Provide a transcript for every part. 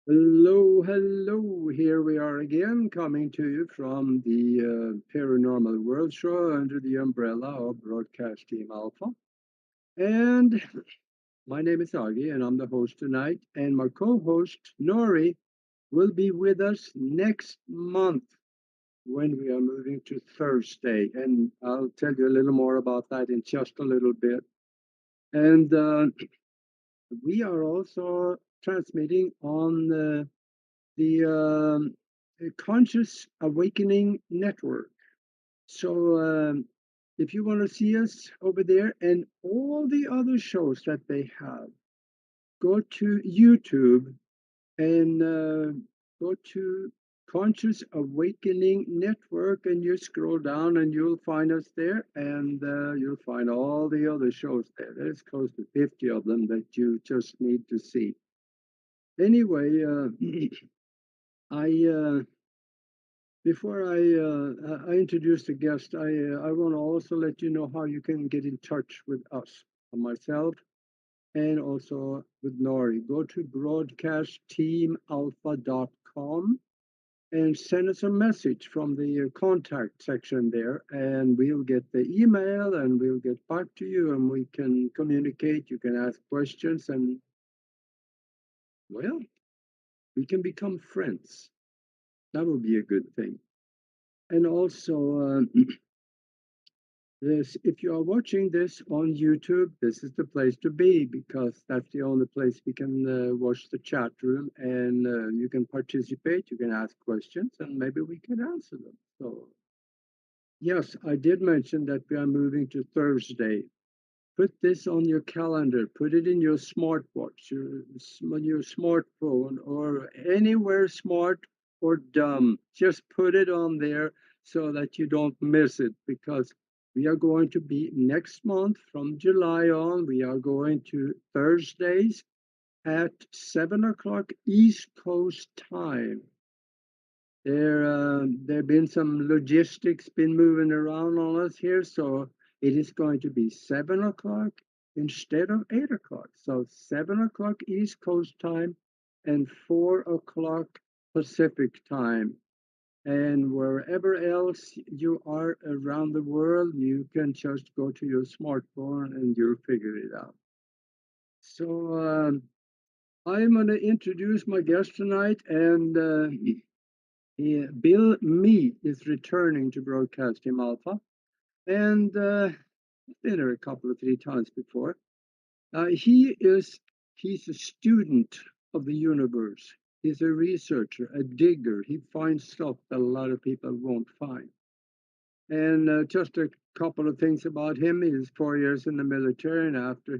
Hello, hello. Here we are again, coming to you from the Paranormal World Show under the umbrella of Broadcast Team Alpha. And my name is Aage, and I'm the host tonight. And my co host, Nori, will be with us next month when we are moving to Thursday. And I'll tell you a little more about that in just a little bit. And we are also transmitting on the Conscious Awakening Network. So if you want to see us over there and all the other shows that they have, go to YouTube and go to Conscious Awakening Network and you scroll down and you'll find us there and you'll find all the other shows there. There's close to 50 of them that you just need to see. Anyway, I before I introduce the guest, I want to also let you know how you can get in touch with us, myself, and also with Nori. Go to broadcastteamalpha.com and send us a message from the contact section there, and we'll get the email and we'll get back to you, and we can communicate. You can ask questions, and well, we can become friends. That would be a good thing. And also, this, if you are watching this on YouTube, this is the place to be because that's the only place we can watch the chat room and you can participate, you can ask questions, and maybe we can answer them. So, yes, I did mention that we are moving to Thursday. Put this on your calendar, put it in your smartwatch, your smartphone, or anywhere smart or dumb. Just put it on there so that you don't miss it because we are going to be next month from July on, we are going to Thursdays at 7 o'clock East Coast time. There have been some logistics been moving around on us here, so it is going to be 7 o'clock instead of 8 o'clock. So 7 o'clock East Coast time and 4 o'clock Pacific time. And wherever else you are around the world, you can just go to your smartphone and you'll figure it out. So I'm going to introduce my guest tonight, and Bill Mee is returning to Broadcast Team Alpha, and he's been here a couple of three times before. He's a student of the universe. He's a researcher, a digger. He finds stuff that a lot of people won't find. And just a couple of things about him: he's 4 years in the military, and after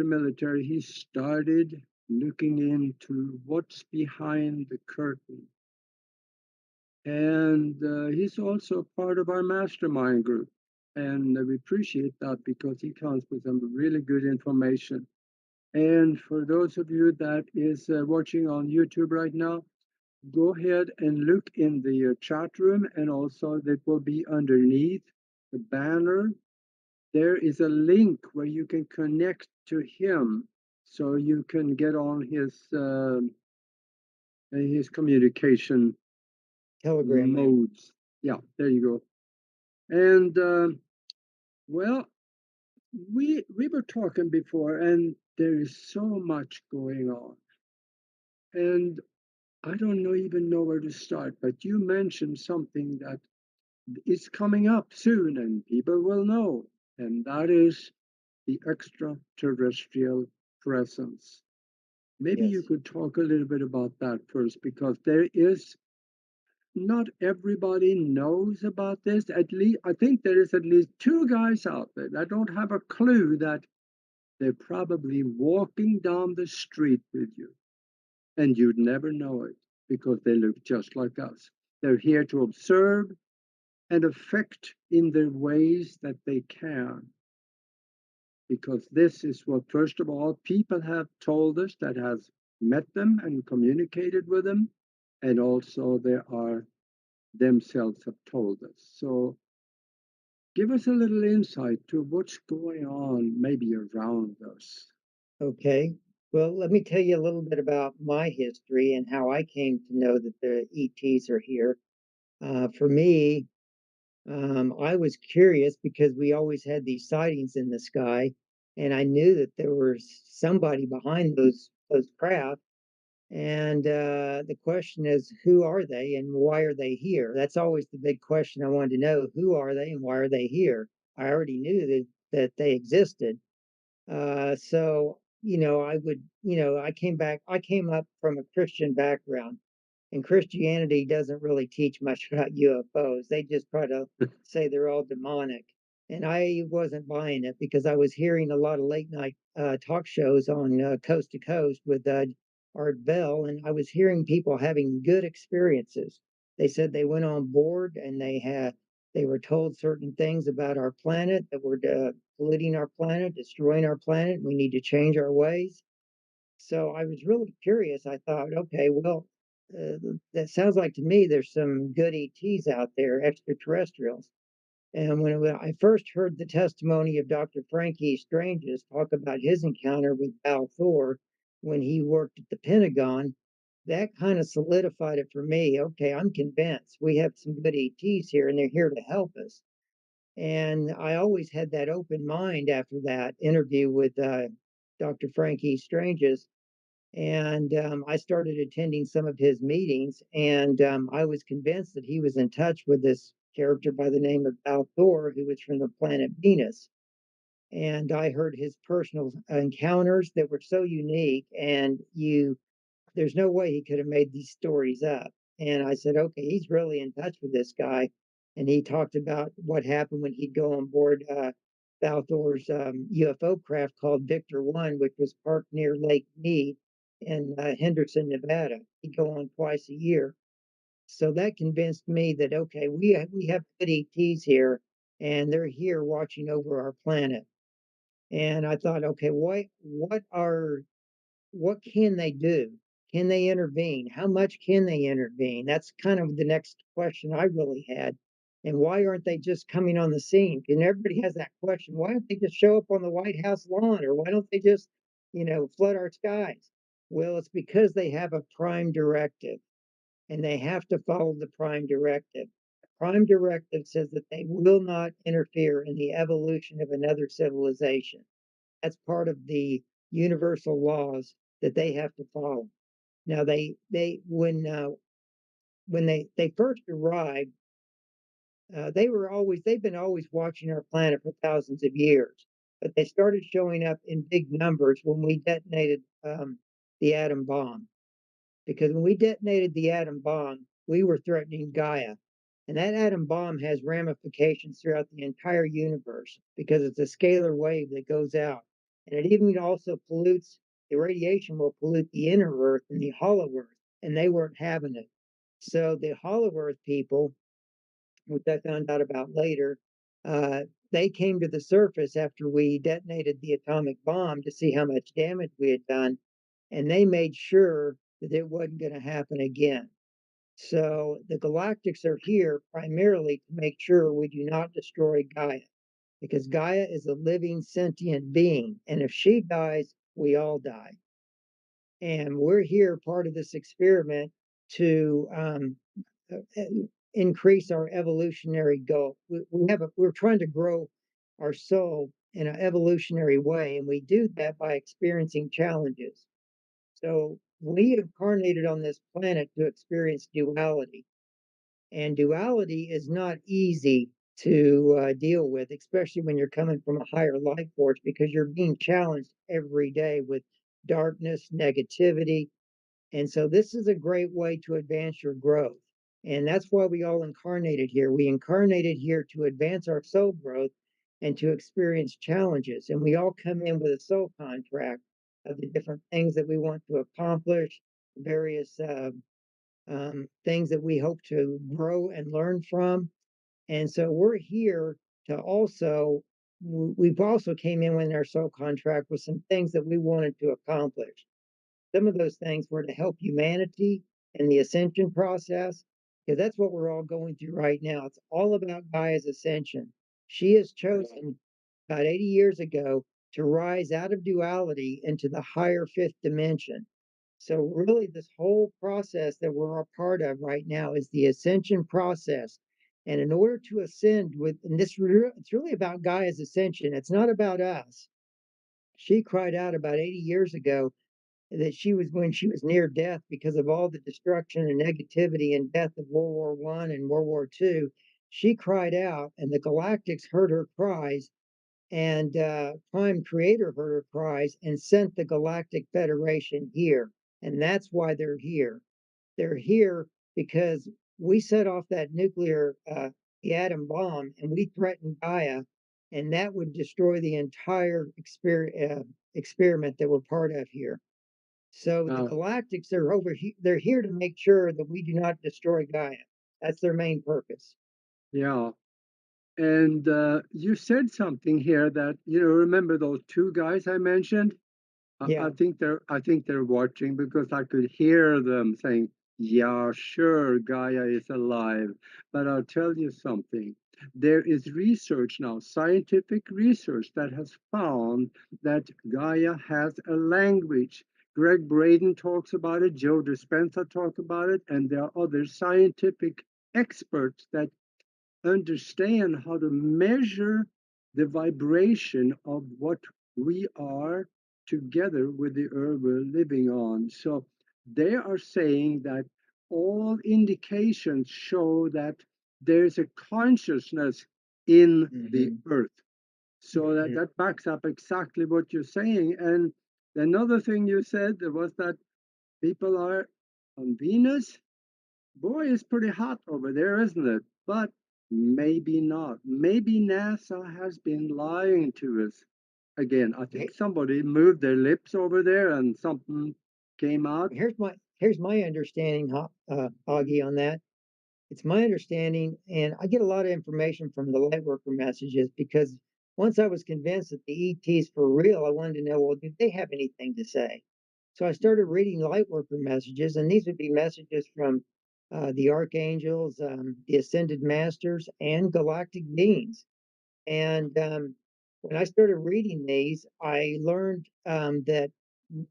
military, he started looking into what's behind the curtain. And he's also part of our mastermind group. And we appreciate that because he comes with some really good information. And for those of you that is watching on YouTube right now, go ahead and look in the chat room, and also that will be underneath the banner. There is a link where you can connect to him, so you can get on his communication Telegram link. modes. Yeah, there you go. And well, we were talking before, and there is so much going on, and I don't know even know where to start. But you mentioned something that is coming up soon, and people will know, and that is the extraterrestrial presence. Maybe you Yes. could talk a little bit about that first, because there is not everybody knows about this. At least I think there is at least two guys out there that don't have a clue that they're probably walking down the street with you, and you'd never know it because they look just like us. They're here to observe and affect in the ways that they can, because this is what, first of all, people have told us that has met them and communicated with them, and also they are themselves have told us. So give us a little insight to what's going on maybe around us. Okay. Well, let me tell you a little bit about my history and how I came to know that the ETs are here. For me, I was curious because we always had these sightings in the sky, and I knew that there was somebody behind those craft. And the question is, who are they and why are they here? That's always the big question I wanted to know. Who are they and why are they here? I already knew that they existed. So, I came up from a Christian background, and Christianity doesn't really teach much about UFOs. They just try to say they're all demonic. And I wasn't buying it because I was hearing a lot of late night talk shows on Coast to Coast with Art Bell, and I was hearing people having good experiences. They said they went on board and they were told certain things about our planet that were polluting our planet, destroying our planet. We need to change our ways. So I was really curious. I thought, okay, well, that sounds like to me there's some good ETs out there, extraterrestrials. And when I first heard the testimony of Dr. Frankie Strange's talk about his encounter with Val Thor when he worked at the Pentagon, that kind of solidified it for me. Okay, I'm convinced we have some good ETs here and they're here to help us. And I always had that open mind after that interview with Dr. Frankie Strange's. And I started attending some of his meetings, and I was convinced that he was in touch with this character by the name of Al Thor, who was from the planet Venus. And I heard his personal encounters that were so unique, and there's no way he could have made these stories up. And I said, okay, he's really in touch with this guy. And he talked about what happened when he'd go on board Balthor's UFO craft called Victor One, which was parked near Lake Mead in Henderson, Nevada. He'd go on twice a year. So that convinced me that, okay, we have good ETs here, and they're here watching over our planet. And I thought, okay, what can they do? Can they intervene? How much can they intervene? That's kind of the next question I really had. And why aren't they just coming on the scene? And everybody has that question. Why don't they just show up on the White House lawn? Or why don't they just, flood our skies? Well, it's because they have a prime directive and they have to follow the prime directive. The prime directive says that they will not interfere in the evolution of another civilization. That's part of the universal laws that they have to follow. Now they when they first arrived, they've been always watching our planet for thousands of years, but they started showing up in big numbers when we detonated the atom bomb. Because when we detonated the atom bomb, we were threatening Gaia. And that atom bomb has ramifications throughout the entire universe because it's a scalar wave that goes out. And it even also pollutes, the radiation will pollute the inner Earth and the hollow Earth, and they weren't having it. So the hollow Earth people, which I found out about later, uh, they came to the surface after we detonated the atomic bomb to see how much damage we had done, and they made sure that it wasn't going to happen again. So the galactics are here primarily to make sure we do not destroy Gaia, because Gaia is a living sentient being, and if she dies, we all die. And we're here part of this experiment to increase our evolutionary goal. We're trying to grow our soul in an evolutionary way, and we do that by experiencing challenges. So we incarnated on this planet to experience duality. And duality is not easy to deal with, especially when you're coming from a higher life force, because you're being challenged every day with darkness, negativity. And so this is a great way to advance your growth. And that's why we all incarnated here. We incarnated here to advance our soul growth and to experience challenges. And we all come in with a soul contract of the different things that we want to accomplish, various things that we hope to grow and learn from. And so we're here to also, we've also came in with our soul contract with some things that we wanted to accomplish. Some of those things were to help humanity in the ascension process, because that's what we're all going through right now. It's all about Gaia's ascension. She is chosen about 80 years ago to rise out of duality into the higher fifth dimension. So, really, this whole process that we're a part of right now is the ascension process. And in order to ascend and it's really about Gaia's ascension, it's not about us. She cried out about 80 years ago that when she was near death because of all the destruction and negativity and death of World War I and World War II. She cried out, and the galactics heard her cries, and Prime Creator heard her cries and sent the Galactic Federation here. And that's why they're here. They're here because we set off that the atom bomb, and we threatened Gaia, and that would destroy the entire experiment that we're part of here. So the Uh, galactics are over here. They're here to make sure that we do not destroy Gaia. That's their main purpose. yeah. And you said something here that, remember those two guys I mentioned? I Yeah. think they're watching because I could hear them saying, "Yeah, sure, Gaia is alive." But I'll tell you something. There is research now, scientific research that has found that Gaia has a language. Greg Braden talks about it, Joe Dispenza talks about it, and there are other scientific experts that understand how to measure the vibration of what we are together with the earth we're living on. So they are saying that all indications show that there's a consciousness in the Hmm. earth. So that, Hmm. that backs up exactly what you're saying. And another thing you said was that people are on Venus. Boy, it's pretty hot over there, isn't it? But maybe not. Maybe NASA has been lying to us. Again, I think somebody moved their lips over there and something came out. Here's my understanding, Augie, on that. It's my understanding, and I get a lot of information from the lightworker messages because once I was convinced that the ETs for real, I wanted to know, well, did they have anything to say? So I started reading lightworker messages, and these would be messages from the archangels, the ascended masters, and galactic beings. And when I started reading these, I learned that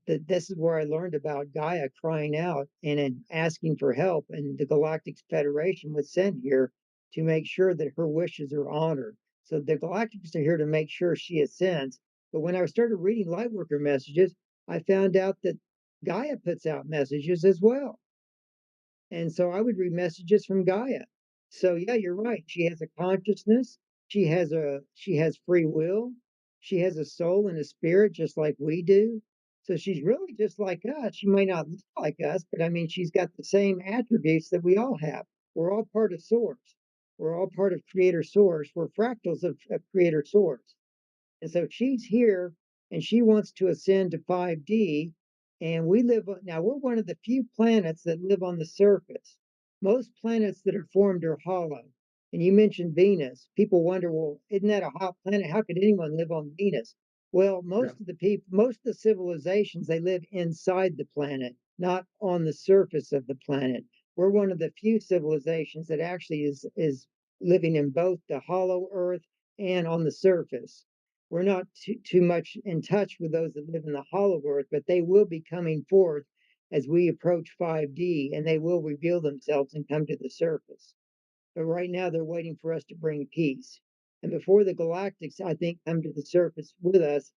this is where I learned about Gaia crying out and asking for help, and the Galactic Federation was sent here to make sure that her wishes are honored. So the Galactics are here to make sure she ascends. But when I started reading Lightworker messages, I found out that Gaia puts out messages as well. And so I would read messages from Gaia. So yeah, you're right. She has a consciousness. She has free will. She has a soul and a spirit just like we do. So she's really just like us. She may not look like us, but I mean she's got the same attributes that we all have. We're all part of source. We're all part of creator source. We're fractals of creator source. And so she's here and she wants to ascend to 5D. And now we're one of the few planets that live on the surface. Most planets that are formed are hollow. And you mentioned Venus. People wonder, well, isn't that a hot planet? How could anyone live on Venus? Well, Yeah. most of the civilizations, they live inside the planet, not on the surface of the planet. We're one of the few civilizations that actually is living in both the hollow earth and on the surface. We're not too much in touch with those that live in the hollow earth, but they will be coming forth as we approach 5D, and they will reveal themselves and come to the surface. But right now, they're waiting for us to bring peace. And before the galactics, I think, come to the surface with us,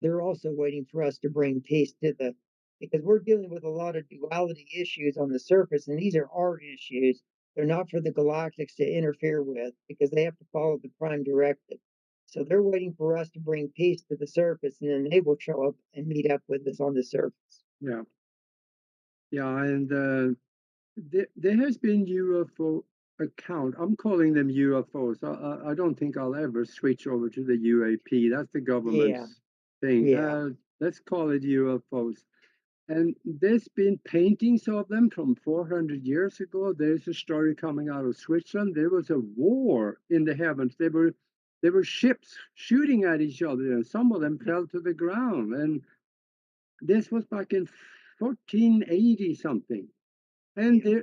they're also waiting for us to bring peace to because we're dealing with a lot of duality issues on the surface, and these are our issues. They're not for the galactics to interfere with because they have to follow the prime directive. So they're waiting for us to bring peace to the surface, and then they will show up and meet up with us on the surface. Yeah. Yeah. And there has been UFO account. I'm calling them UFOs. I don't think I'll ever switch over to the UAP. That's the Yeah, government's thing. yeah, Let's call it UFOs. And there's been paintings of them from 400 years ago. There's a story coming out of Switzerland. There was a war in the heavens. There were ships shooting at each other, and some of them fell to the ground. And this was back in 1480 something. And yeah.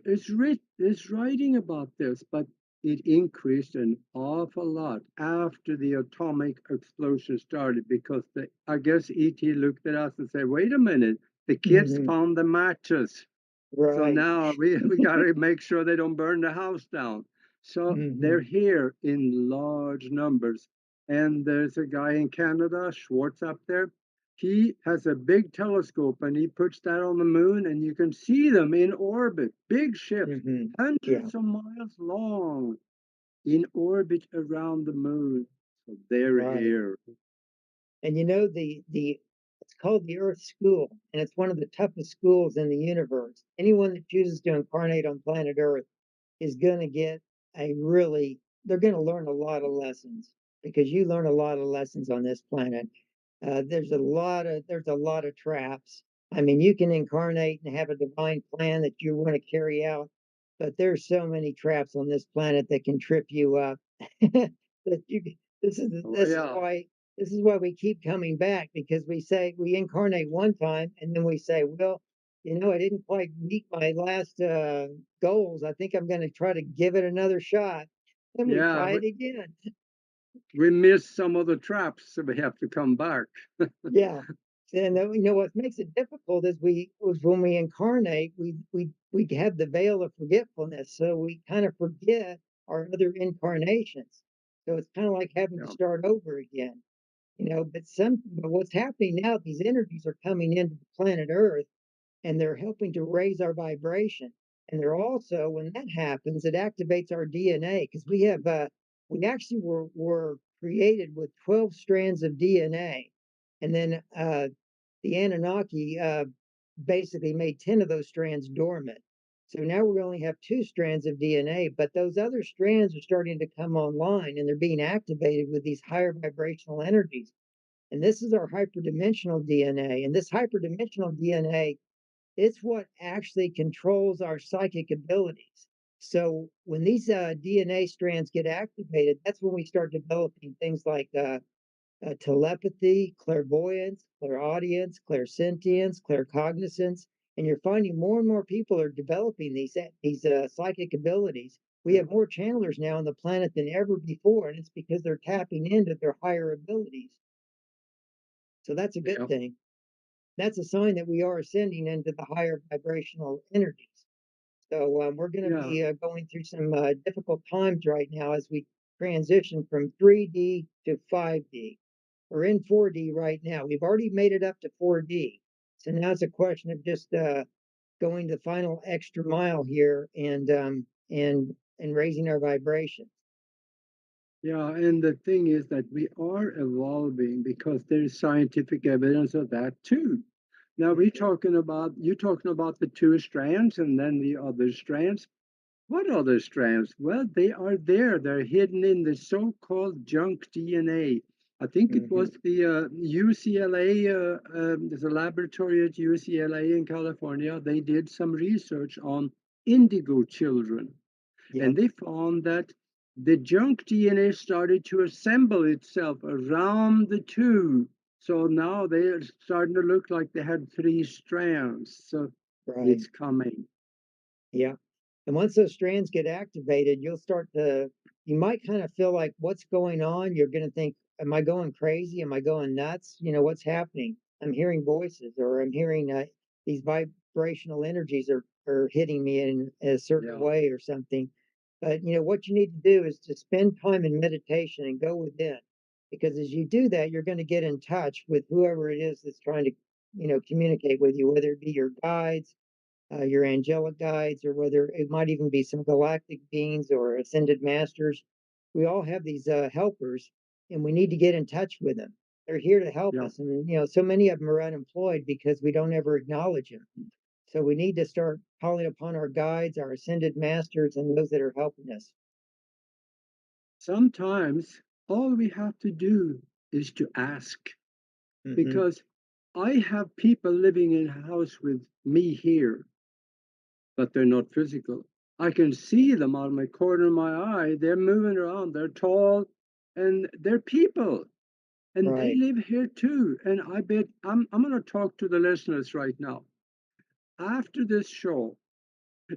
there's writing about this, but it increased an awful lot after the atomic explosion started because I guess ET looked at us and said, wait a minute, the kids Hmm. found the matches. So Right. now we got to make sure they don't burn the house down. So they're Hmm. here in large numbers. And there's a guy in Canada, Schwartz up there. He has a big telescope and he puts that on the moon, and you can see them in orbit, big ships, Hmm. Yeah. hundreds of miles long, in orbit around the moon. So they're Right. here. And the it's called the Earth School, and it's one of the toughest schools in the universe. Anyone that chooses to incarnate on planet Earth is going to get a really they're going to learn a lot of lessons, because you learn a lot of lessons on this planet. There's a lot of traps. I mean, you can incarnate and have a divine plan that you want to carry out, but there's so many traps on this planet that can trip you up. that you this is Oh, this is yeah. why this is why we keep coming back, because we say we incarnate one time and then we say, well, I didn't quite meet my last goals. I think I'm going to try to give it another shot. Then we Yeah. try it again. We missed some of the traps, so we have to come back. Yeah. And what makes it difficult is we was when we incarnate, we have the veil of forgetfulness, so we kind of forget our other incarnations. So it's kind of like having to Yeah. start over again. But what's happening now, these energies are coming into the planet Earth, and they're helping to raise our vibration. And they're also, when that happens, it activates our DNA, because we actually were created with 12 strands of DNA, and then the Anunnaki basically made 10 of those strands dormant. So now we only have 2 strands of DNA, but those other strands are starting to come online, and they're being activated with these higher vibrational energies. And this is our hyperdimensional DNA. And this hyperdimensional DNA, it's what actually controls our psychic abilities. So when these DNA strands get activated, that's when we start developing things like telepathy, clairvoyance, clairaudience, clairsentience, claircognizance, and you're finding more and more people are developing these psychic abilities. We Yeah. have more channelers now on the planet than ever before, and it's because they're tapping into their higher abilities. So that's a good Yeah. thing. That's a sign that we are ascending into the higher vibrational energies. So we're going to Yeah. be going through some difficult times right now as we transition from 3D to 5D. We're in 4D right now. We've already made it up to 4D. So now it's a question of just going the final extra mile here, and raising our vibration. Yeah, and the thing is that we are evolving because there's scientific evidence of that too. Now Mhm. you're talking about the two strands and then the other strands. What other strands? Well, they are there. They're hidden in the so-called junk DNA. I think it was Mhm. the UCLA, there's a laboratory at UCLA in California. They did some research on indigo children, Yep. and they found that the junk DNA started to assemble itself around the two. So now they're starting to look like they had three strands. So Right. it's coming. Yeah. And once those strands get activated, you might kind of feel like, what's going on? You're going to think, am I going crazy? Am I going nuts? What's happening? I'm hearing voices, or I'm hearing these vibrational energies are hitting me in a certain Yeah. way or something. But, what you need to do is to spend time in meditation and go within. Because as you do that, you're going to get in touch with whoever it is that's trying to, communicate with you, whether it be your guides, your angelic guides, or whether it might even be some galactic beings or ascended masters. We all have these helpers, and we need to get in touch with them. They're here to help Yeah. us, and so many of them are unemployed because we don't ever acknowledge them. So we need to start calling upon our guides, our ascended masters, and those that are helping us. Sometimes all we have to do is to ask, Hmm. because I have people living in a house with me here, but they're not physical. I can see them out of my corner of my eye. They're moving around. They're tall, and they're people, and they Right. live here too. And I bet I'm going to talk to the listeners right now. After this show,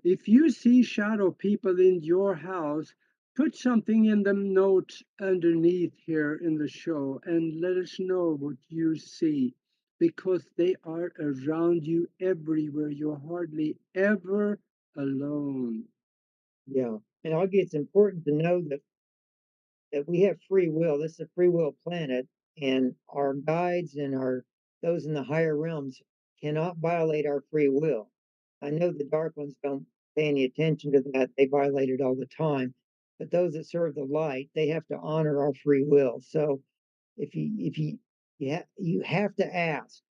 if you see shadow people in your house, put something in the notes underneath here in the show and let us know what you see because they are around you everywhere. You're hardly ever alone. Yeah. And Augie, it's important to know that we have free will. This is a free will planet, and our guides and our those in the higher realms cannot violate our free will. I know the dark ones don't pay any attention to that; they violate it all the time. But those that serve the light, they have to honor our free will. So if you have to ask.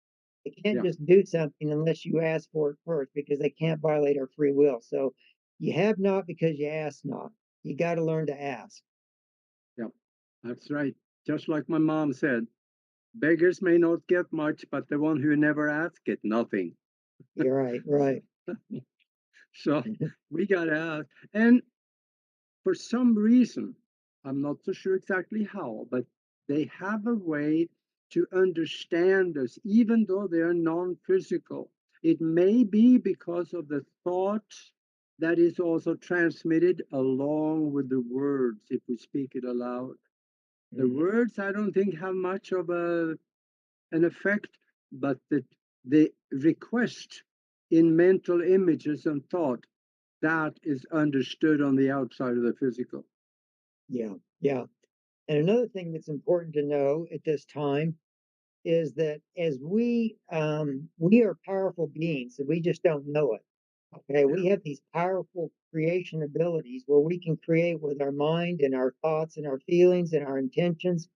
They can't Yeah, just do something unless you ask for it first because they can't violate our free will. So you have not because you ask not. You got to learn to ask. yeah, that's right. Just like my mom said, beggars may not get much, but the one who never asks get nothing. You're right, So, right. so we got to ask. And for some reason, I'm not so sure exactly how, but they have a way to understand us, even though they are non physical. It may be because of the thought that is also transmitted along with the words if we speak it aloud. The Mhm. words, I don't think, have much of an effect, but the request in mental images and thought that is understood on the outside of the physical. Yeah, yeah. And another thing that's important to know at this time is that as we are powerful beings, and we just don't know it. Okay, Yeah. we have these powerful creation abilities where we can create with our mind and our thoughts and our feelings and our intentions.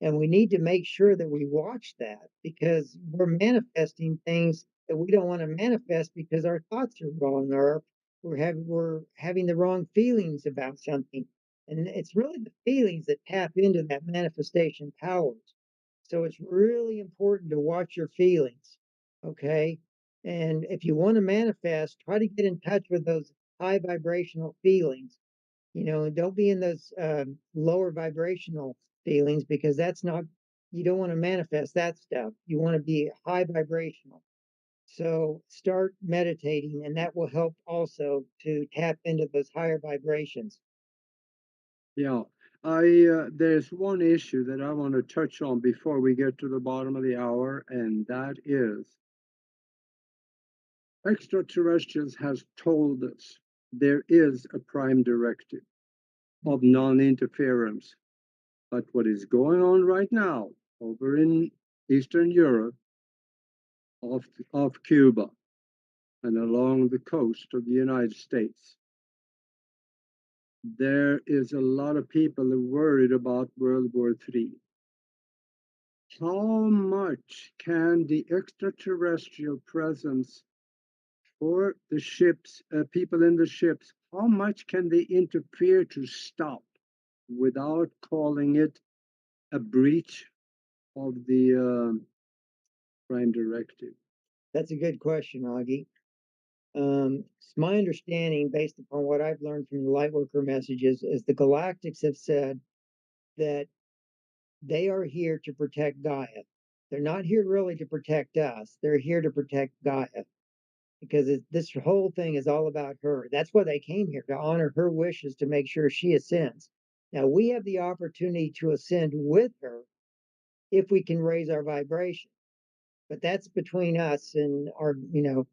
And we need to make sure that we watch that because we're manifesting things that we don't want to manifest because our thoughts are wrong or we're having the wrong feelings about something. And it's really the feelings that tap into that manifestation powers. So it's really important to watch your feelings. Okay. And if you want to manifest, try to get in touch with those high vibrational feelings, and don't be in those lower vibrational feelings because that's not, you don't want to manifest that stuff. You want to be high vibrational. So start meditating, and that will help also to tap into those higher vibrations. Yeah. I there's one issue that I want to touch on before we get to the bottom of the hour, and that is extraterrestrials has told us there is a prime directive of Mhm. non-interference. But what is going on right now over in Eastern Europe, off Cuba, and along the coast of the United States, there is a lot of people worried about World War III. How much can the extraterrestrial presence or the ships, people in the ships, how much can they interfere to stop without calling it a breach of the prime directive? That's a good question, Augie. It's my understanding, based upon what I've learned from the Lightworker messages, is the Galactics have said that they are here to protect Gaia. They're not here really to protect us. They're here to protect Gaia because this whole thing is all about her. That's why they came here to honor her wishes to make sure she ascends. Now we have the opportunity to ascend with her if we can raise our vibration. But that's between us and our,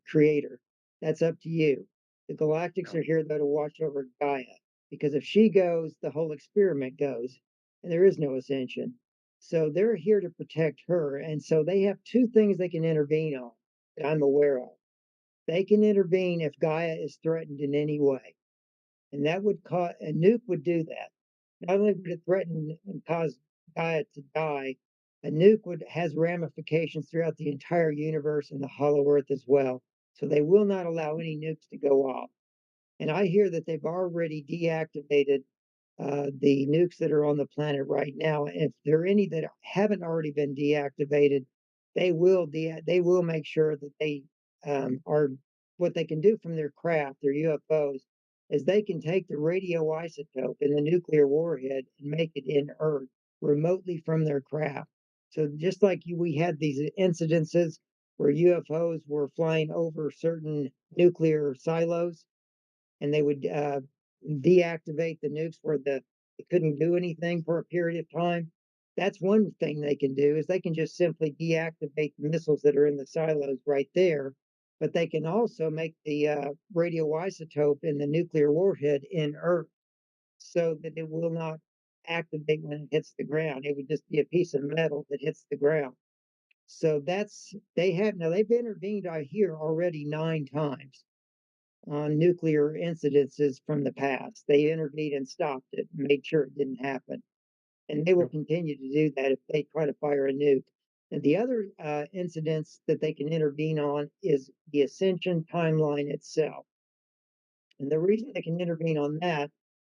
creator. That's up to you. The galactics Yeah. are here though to watch over Gaia because if she goes, the whole experiment goes, and there is no ascension. So they're here to protect her, and so they have two things they can intervene on that I'm aware of. They can intervene if Gaia is threatened in any way, and that would cause a nuke would do that. Not only would it threaten and cause Gaia to die, a nuke would has ramifications throughout the entire universe and the hollow earth as well. So they will not allow any nukes to go off. And I hear that they've already deactivated the nukes that are on the planet right now. And if there are any that haven't already been deactivated, they will make sure that they are what they can do from their craft, their UFOs, is they can take the radioisotope in the nuclear warhead and make it inert remotely from their craft. So just like we had these incidences where UFOs were flying over certain nuclear silos, and they would deactivate the nukes where it couldn't do anything for a period of time. That's one thing they can do, is they can just simply deactivate the missiles that are in the silos right there. But they can also make the radioisotope in the nuclear warhead inert so that it will not activate when it hits the ground. It would just be a piece of metal that hits the ground. So they've intervened, I hear, already 9 times on nuclear incidences from the past. They intervened and stopped it, and made sure it didn't happen. And they will continue to do that if they try to fire a nuke. And the other incidents that they can intervene on is the ascension timeline itself. And the reason they can intervene on that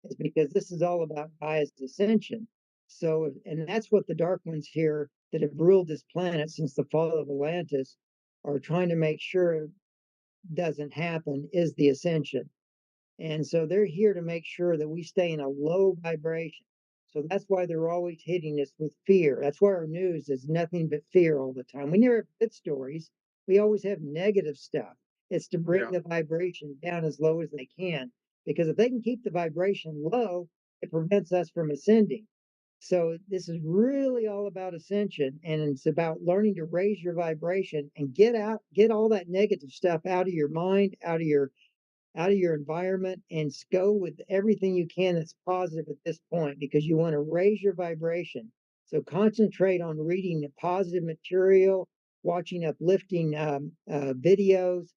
is because this is all about Gaia's ascension. So, and that's what the Dark Ones here that have ruled this planet since the fall of Atlantis are trying to make sure doesn't happen, is the ascension. And so they're here to make sure that we stay in a low vibration. So that's why they're always hitting us with fear. That's why our news is nothing but fear all the time. We never have good stories. We always have negative stuff. It's to bring Yeah. the vibration down as low as they can. Because if they can keep the vibration low, it prevents us from ascending. So this is really all about ascension, and it's about learning to raise your vibration and get all that negative stuff out of your mind, out of your environment, and go with everything you can that's positive at this point, because you want to raise your vibration. So concentrate on reading the positive material, watching uplifting videos.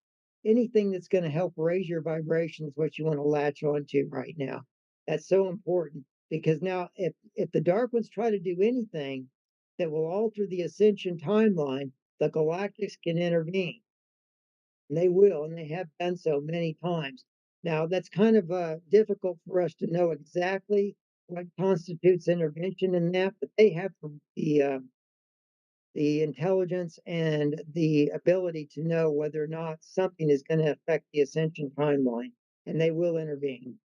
Anything that's going to help raise your vibration is what you want to latch onto right now. That's so important, because now if the dark ones try to do anything that will alter the ascension timeline, the galactics can intervene. And they will, and they have done so many times. Now, that's kind of difficult for us to know exactly what constitutes intervention in that, but they have the intelligence and the ability to know whether or not something is going to affect the ascension timeline, and they will intervene.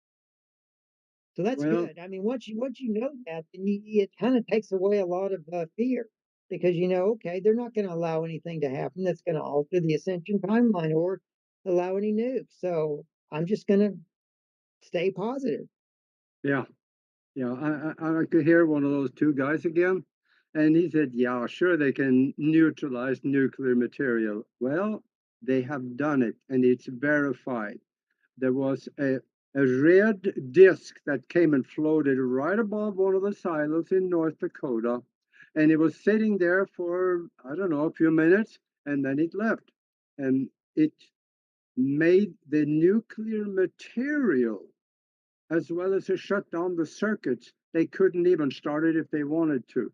So that's Well, good. I mean, once you know that, then it kind of takes away a lot of fear, because you know, okay, they're not going to allow anything to happen that's going to alter the ascension timeline or allow any nukes. So I'm just going to stay positive. yeah. Yeah, I could hear one of those two guys again, and he said, "Yeah, sure, they can neutralize nuclear material." Well, they have done it, and it's verified. There was a red disk that came and floated right above one of the silos in North Dakota, and it was sitting there for, I don't know, a few minutes, and then it left, and it made the nuclear material as well as to shut down the circuits. They couldn't even start it if they wanted to.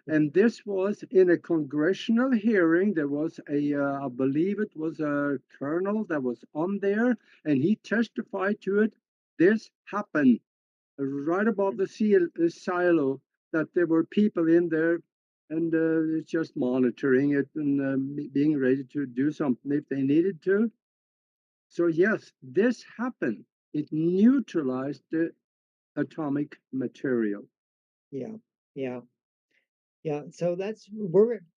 And this was in a congressional hearing. There was I believe it was a colonel that was on there, and he testified to it. This happened right above the silo, that there were people in there and just monitoring it and being ready to do something if they needed to. So, yes, this happened. It neutralized the atomic material. Yeah, yeah, yeah. So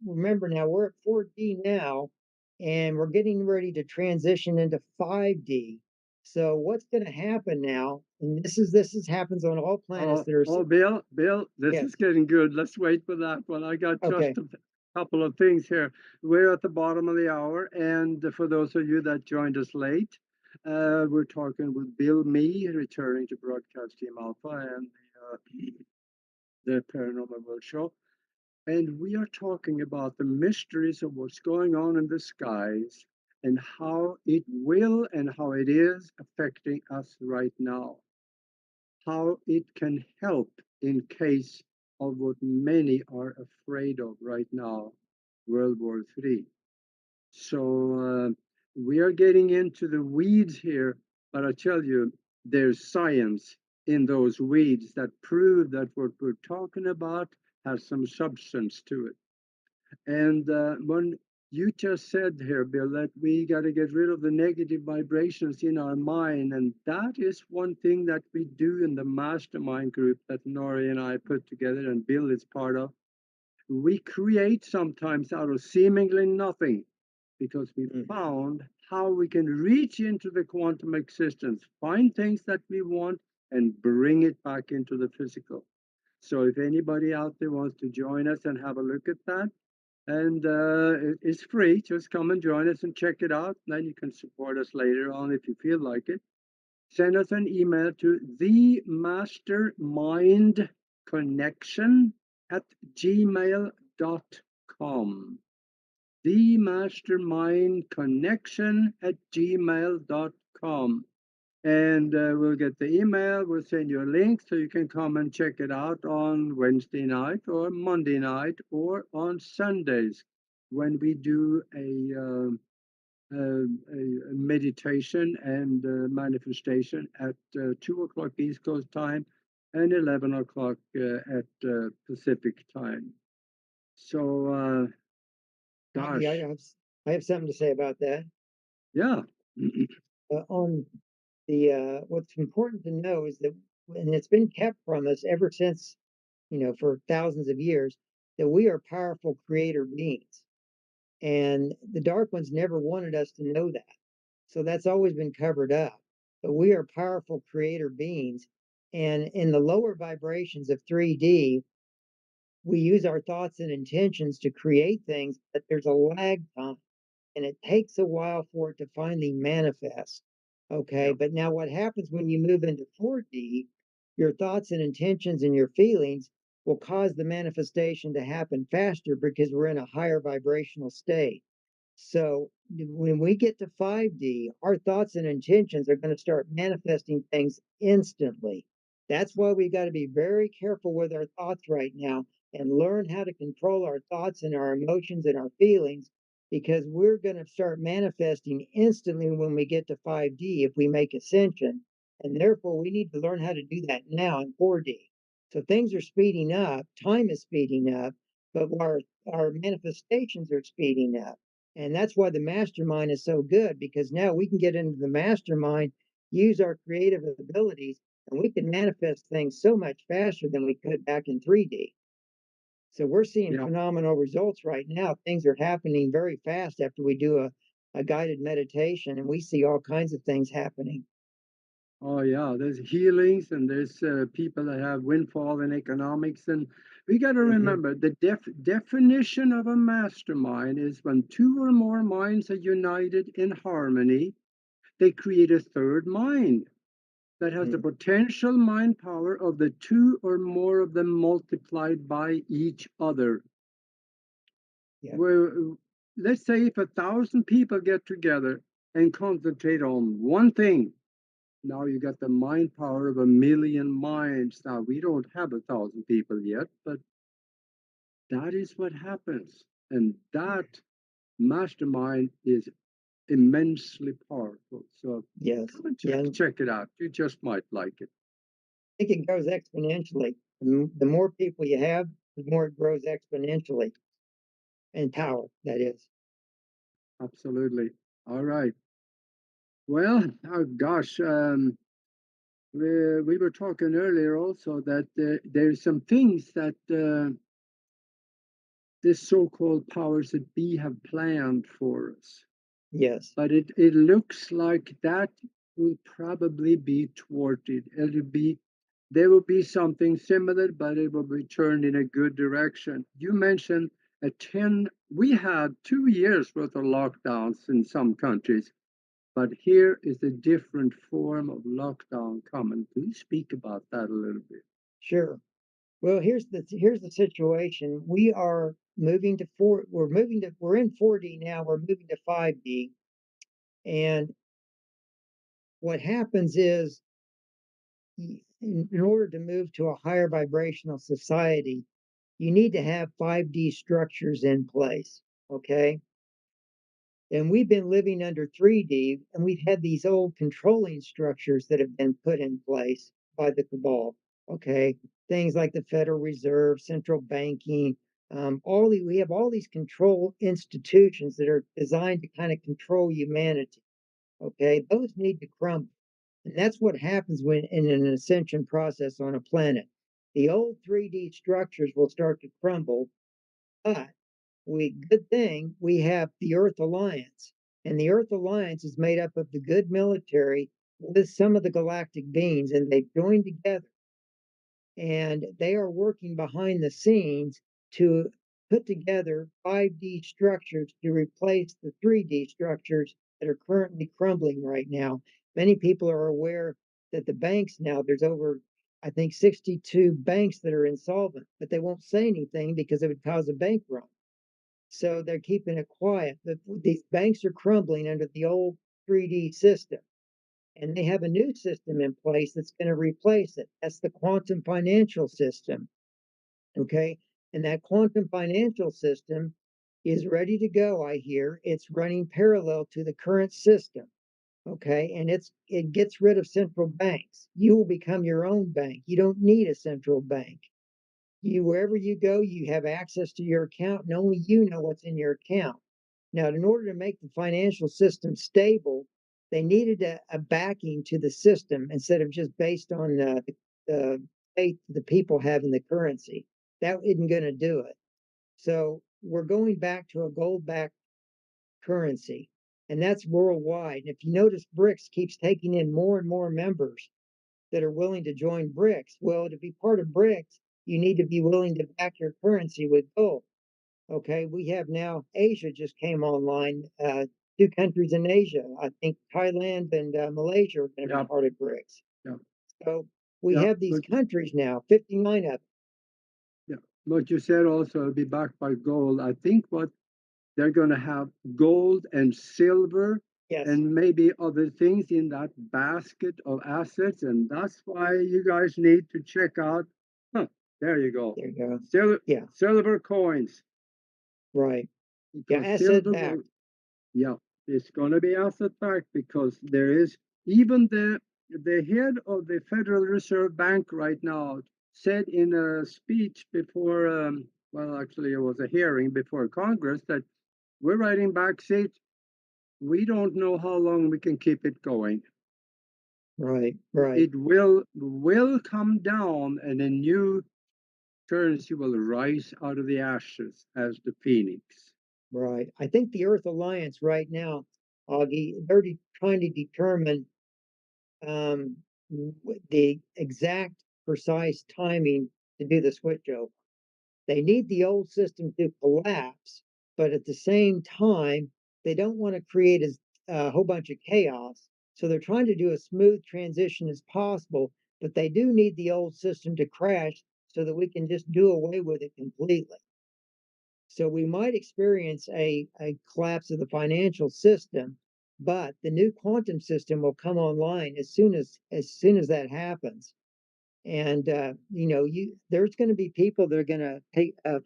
remember now we're at 4D now, and we're getting ready to transition into 5D. So what's going to happen now? And this is happens on all planets that are. Bill, this is Yes. getting good. Let's wait for that one. I got just Okay. a couple of things here. We're at the bottom of the hour, and for those of you that joined us late, we're talking with Bill Mee, returning to Broadcast Team Alpha and the Paranormal World Show. And we are talking about the mysteries of what's going on in the skies and how it will and how it is affecting us right now. How it can help in case of what many are afraid of right now, World War III. So we are getting into the weeds here, but I tell you, there's science in those weeds that prove that what we're talking about has some substance to it. And when you just said here, Bill, that we got to get rid of the negative vibrations in our mind, and that is one thing that we do in the mastermind group that Nori and I put together and Bill is part of. We create sometimes out of seemingly nothing, because we found how we can reach into the quantum existence, find things that we want, and bring it back into the physical. So if anybody out there wants to join us and have a look at that, and it's free, just come and join us and check it out. Then you can support us later on if you feel like it. Send us an email to themastermindconnection@gmail.com. Themastermindconnection@gmail.com. And we'll get the email. We'll send you a link so you can come and check it out on Wednesday night or Monday night or on Sundays when we do a meditation and manifestation at 2 o'clock East Coast time and 11 o'clock at Pacific time. So, Yeah, gosh, I have something to say about that. yeah, On the what's important to know is that, and it's been kept from us ever since, for thousands of years, that we are powerful creator beings. And the dark ones never wanted us to know that. So that's always been covered up. But we are powerful creator beings. And in the lower vibrations of 3D, we use our thoughts and intentions to create things, but there's a lag time and it takes a while for it to finally manifest. Okay. yeah, But now what happens when you move into 4D, your thoughts and intentions and your feelings will cause the manifestation to happen faster because we're in a higher vibrational state. So when we get to 5D, our thoughts and intentions are going to start manifesting things instantly. That's why we got to be very careful with our thoughts right now and learn how to control our thoughts and our emotions and our feelings, because we're going to start manifesting instantly when we get to 5D if we make ascension. And therefore, we need to learn how to do that now in 4D. So things are speeding up, time is speeding up, but our manifestations are speeding up. And that's why the mastermind is so good, because now we can get into the mastermind, use our creative abilities, and we can manifest things so much faster than we could back in 3D. So we're seeing yeah. phenomenal results right now. Things are happening very fast after we do a guided meditation, and we see all kinds of things happening. Oh yeah, there's healings and there's people that have windfall in economics, and we got to Hmm. remember the definition of a mastermind is when two or more minds are united in harmony, they create a third mind that has the potential mind power of the two or more of them multiplied by each other. Yeah. Where let's say if 1,000 people get together and concentrate on one thing. Now you got the mind power of 1,000,000 minds. Now we don't have 1,000 people yet, but that is what happens. And that mastermind is immensely powerful. So Yes. come and Yeah. And check it out. You just might like it. I think it goes exponentially. The more people you have, the more it grows exponentially in power, that is. Absolutely. All right. Well, oh gosh, we were talking earlier also that there's some things that this so-called powers that be have planned for us. Yes. But it looks like that will probably be thwarted. It'll be there will be something similar, but it will be turned in a good direction. You mentioned we had 2 years worth of lockdowns in some countries, but here is a different form of lockdown coming. Please speak about that a little bit. Sure. Well, here's the situation. We're in 4D now. We're moving to 5D, and what happens is, in order to move to a higher vibrational society, you need to have 5D structures in place. Okay. And we've been living under 3D, and we've had these old controlling structures that have been put in place by the cabal. Okay. Things like the Federal Reserve, central banking, we have all these control institutions that are designed to kind of control humanity. Okay. Those need to crumble. And that's what happens when in an ascension process on a planet. The old 3D structures will start to crumble, but good thing we have the Earth Alliance. And the Earth Alliance is made up of the good military with some of the galactic beings, and they've joined together, and they are working behind the scenes to put together 5D structures to replace the 3D structures that are currently crumbling right now. Many people are aware that the banks now, there's over, I think, 62 banks that are insolvent, but they won't say anything because it would cause a bank run. So they're keeping it quiet. But these banks are crumbling under the old 3D system, and they have a new system in place that's going to replace it. That's the quantum financial system. Okay. And that quantum financial system is ready to go, I hear. It's running parallel to the current system. Okay. And it gets rid of central banks. You will become your own bank. You don't need a central bank. You wherever you go, you have access to your account, and only you know what's in your account. Now, in order to make the financial system stable, they needed a backing to the system instead of just based on the faith the people have in the currency. That isn't going to do it. So we're going back to a gold-backed currency, and that's worldwide. And if you notice, BRICS keeps taking in more and more members that are willing to join BRICS. Well, to be part of BRICS, you need to be willing to back your currency with gold. Okay, we have now Asia just came online. Two countries in Asia, I think Thailand and Malaysia are going to be Yeah, part of BRICS. yeah, So we yeah. have these countries now, 59 of them. Yeah, what you said also will be backed by gold. I think what they're going to have gold and silver Yes, and maybe other things in that basket of assets, and that's why you guys need to check out. Huh, there you go. there you go. Silver, Yeah, silver coins, right. Yeah, because asset silver backed. will, yeah, it's going to be asset backed because there is even the head of the Federal Reserve Bank right now said in a speech before, well, actually, it was a hearing before Congress that we're writing back, see, we don't know how long we can keep it going. Right, right, It will come down, and a new currency will rise out of the ashes as the phoenix. right. I think the Earth Alliance right now, Augie, they're trying to determine the exact precise timing to do the switchover. They need the old system to collapse, but at the same time, they don't want to create a whole bunch of chaos. So they're trying to do a smooth transition as possible, but they do need the old system to crash so that we can just do away with it completely. So we might experience a collapse of the financial system, but the new quantum system will come online as soon as that happens. And there's going to be people that are going to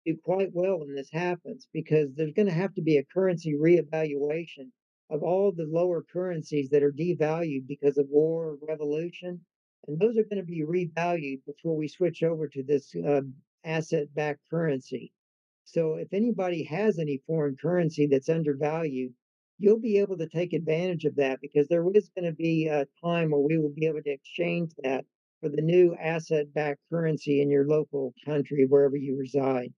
do quite well when this happens because there's going to have to be a currency reevaluation of all the lower currencies that are devalued because of war or revolution. And those are going to be revalued before we switch over to this asset backed currency. So if anybody has any foreign currency that's undervalued, you'll be able to take advantage of that because there is going to be a time where we will be able to exchange that for the new asset backed currency in your local country, wherever you reside.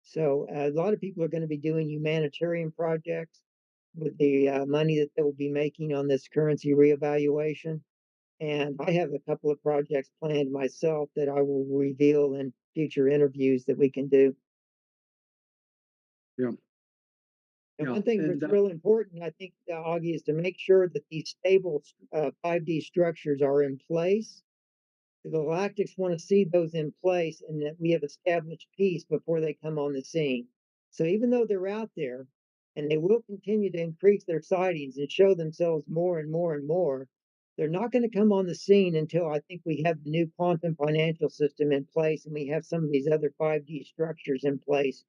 So a lot of people are going to be doing humanitarian projects with the money that they will be making on this currency reevaluation. And I have a couple of projects planned myself that I will reveal in future interviews that we can do. Yeah, And yeah, one thing and that's real important, I think, Augie, is to make sure that these stable 5D structures are in place. The Galactics want to see those in place and that we have established peace before they come on the scene. So even though they're out there and they will continue to increase their sightings and show themselves more and more and more, they're not going to come on the scene until I think we have the new quantum financial system in place and we have some of these other 5D structures in place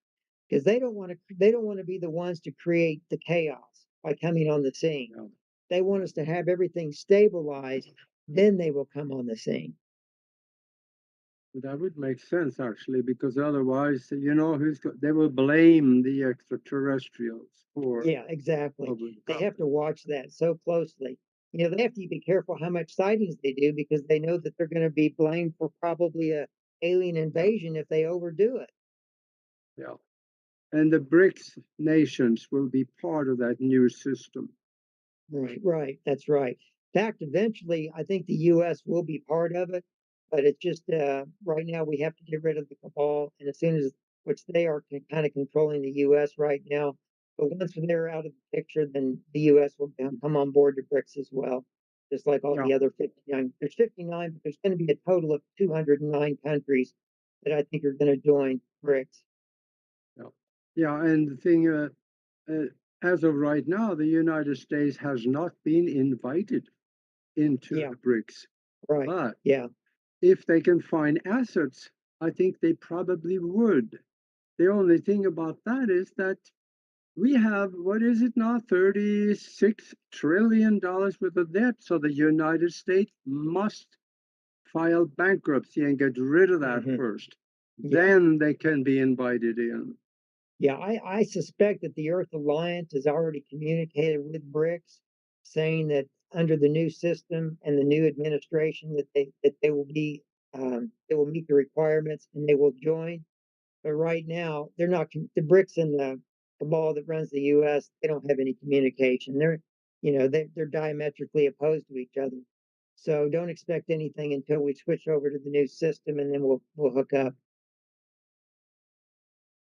because they don't want to be the ones to create the chaos by coming on the scene. yeah, They want us to have everything stabilized, then they will come on the scene. that would make sense actually, because otherwise, they will blame the extraterrestrials for Yeah, exactly. what would They have happen. to watch that so closely. They have to be careful how much sightings they do because they know that they're going to be blamed for probably a alien Yeah, invasion if they overdo it. yeah. And the BRICS nations will be part of that new system. Right, right. That's right. fact, eventually, I think the U.S. will be part of it, but it's just right now we have to get rid of the cabal, and as soon as which they are kind of controlling the U.S. right now. But once they're out of the picture, then the U.S. will come on board to BRICS as well, just like all Yeah, the other 59. There's 59, but there's going to be a total of 209 countries that I think are going to join BRICS. yeah, yeah. And the thing, uh, as of right now, the United States has not been invited into Yeah, the BRICS. right. But Yeah. if they can find assets, I think they probably would. The only thing about that is that we have, what is it now, $36 trillion worth of debt. So the United States must file bankruptcy and get rid of that Hmm. first. Yeah. Then they can be invited in. Yeah, I suspect that the Earth Alliance has already communicated with BRICS, saying that under the new system and the new administration that they will be they will meet the requirements and they will join. But right now, they're not the BRICS and the cabal that runs the U.S. They don't have any communication. They're diametrically opposed to each other. So don't expect anything until we switch over to the new system, and then we'll hook up.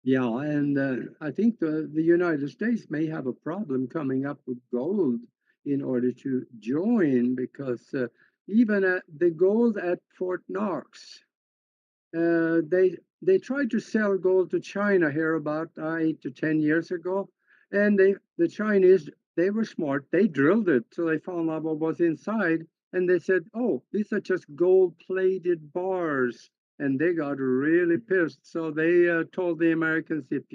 Yeah, and I think the United States may have a problem coming up with gold in order to join because even the gold at Fort Knox, they tried to sell gold to China here about 8 to 10 years ago, and the Chinese, they were smart. They drilled it so they found out what was inside, and they said, "Oh, these are just gold-plated bars," and they got really pissed. So they told the Americans, "If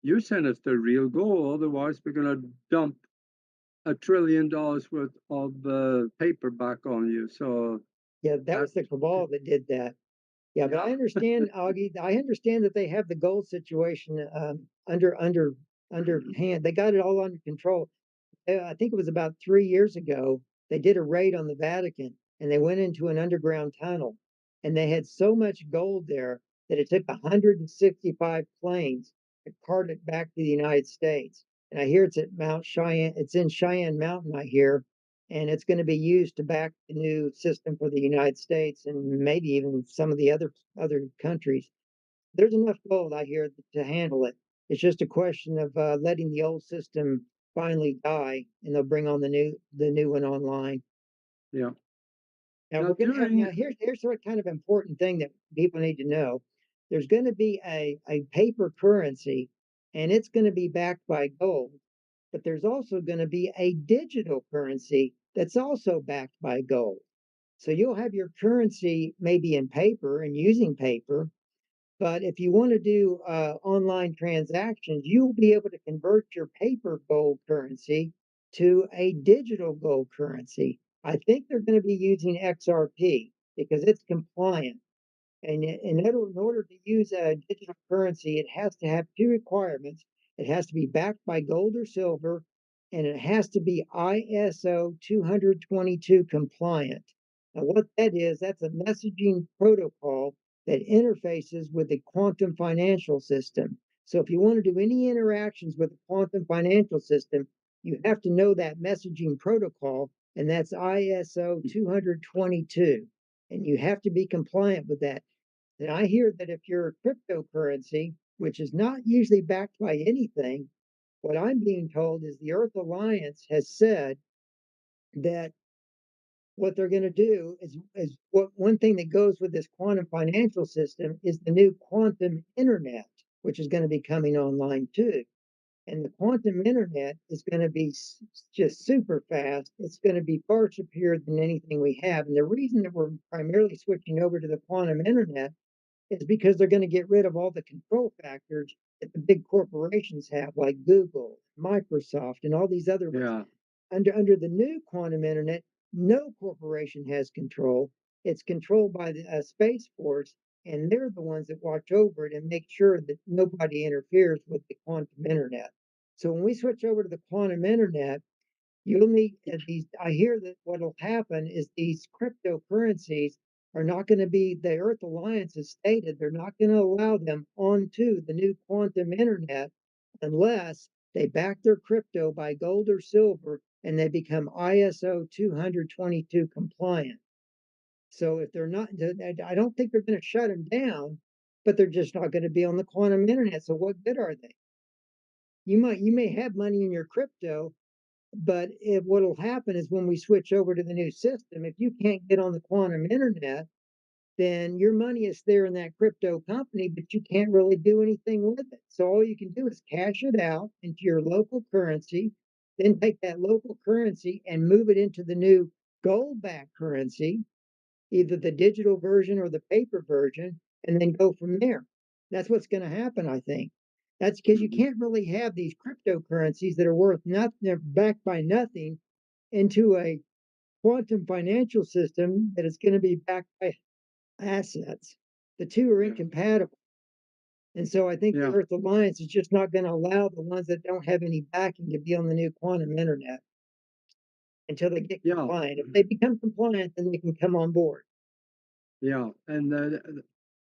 you send us the real gold, otherwise we're gonna dump $1 trillion worth of paper back on you." So Yeah, that that, was the cabal that did that. Yeah, but yeah. I understand, Augie. I understand that they have the gold situation under hand. They got it all under control. I think it was about 3 years ago. They did a raid on the Vatican, and they went into an underground tunnel, and they had so much gold there that it took 165 planes to cart it back to the United States. And I hear it's at Mount Cheyenne. It's in Cheyenne Mountain, I hear, and it's going to be used to back the new system for the United States and maybe even some of the other countries. There's enough gold, I hear, to handle it. It's just a question of letting the old system finally die, and they'll bring on the new one online. Yeah. Now Now we're going to have during now here's what kind of important thing that people need to know. There's going to be a paper currency, and it's going to be backed by gold, but there's also going to be a digital currency that's also backed by gold. So you'll have your currency maybe in paper and using paper, but if you want to do online transactions, you'll be able to convert your paper gold currency to a digital gold currency. I think they're going to be using XRP because it's compliant. And in order to use a digital currency, it has to have two requirements. It has to be backed by gold or silver, and it has to be ISO 222 compliant. Now, what that is, that's a messaging protocol that interfaces with the quantum financial system. So, if you want to do any interactions with the quantum financial system, you have to know that messaging protocol, and that's ISO 222. And you have to be compliant with that. And I hear that if you're cryptocurrency, which is not usually backed by anything, what I'm being told is the Earth Alliance has said that what they're going to do is what one thing that goes with this quantum financial system is the new quantum internet, which is going to be coming online too. And the quantum internet is going to be just super fast. It's going to be far superior than anything we have. And the reason that we're primarily switching over to the quantum internet is because they're going to get rid of all the control factors that the big corporations have, like Google, Microsoft, and all these other ones. Yeah, Under the new quantum internet, no corporation has control. It's controlled by the Space Force, and they're the ones that watch over it and make sure that nobody interferes with the quantum internet. So when we switch over to the quantum internet, you'll need these. I hear that what'll happen is these cryptocurrencies are not going to be, the Earth Alliance has stated they're not going to allow them onto the new quantum internet unless they back their crypto by gold or silver and they become ISO 222 compliant. So if they're not, I don't think they're going to shut them down, but they're just not going to be on the quantum internet. So what good are they? You may have money in your crypto, but what'll happen is when we switch over to the new system, if you can't get on the quantum internet, then your money is there in that crypto company, but you can't really do anything with it. So all you can do is cash it out into your local currency, then take that local currency and move it into the new gold backed currency, either the digital version or the paper version, and then go from there. That's what's going to happen, I think. That's because you Mhm. can't really have these cryptocurrencies that are worth nothing, they're backed by nothing, into a quantum financial system that is going to be backed by assets. The two are Yeah. incompatible. And so I think the Yeah. Earth Alliance is just not going to allow the ones that don't have any backing to be on the new quantum internet until they get Yeah. compliant. If they become compliant, then they can come on board. Yeah. And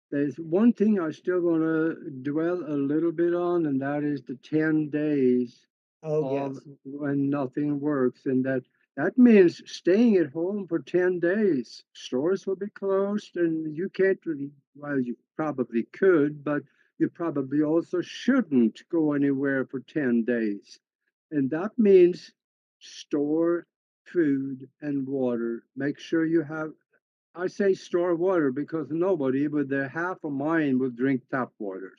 there's one thing I still want to dwell a little bit on, and that is the 10 days Oh, of yes. when nothing works. And that means staying at home for 10 days. Stores will be closed, and you can't really, well, you probably could, but you probably also shouldn't go anywhere for 10 days. And that means store food and water. Make sure you have, I say store water because nobody with their half a mind will drink tap water.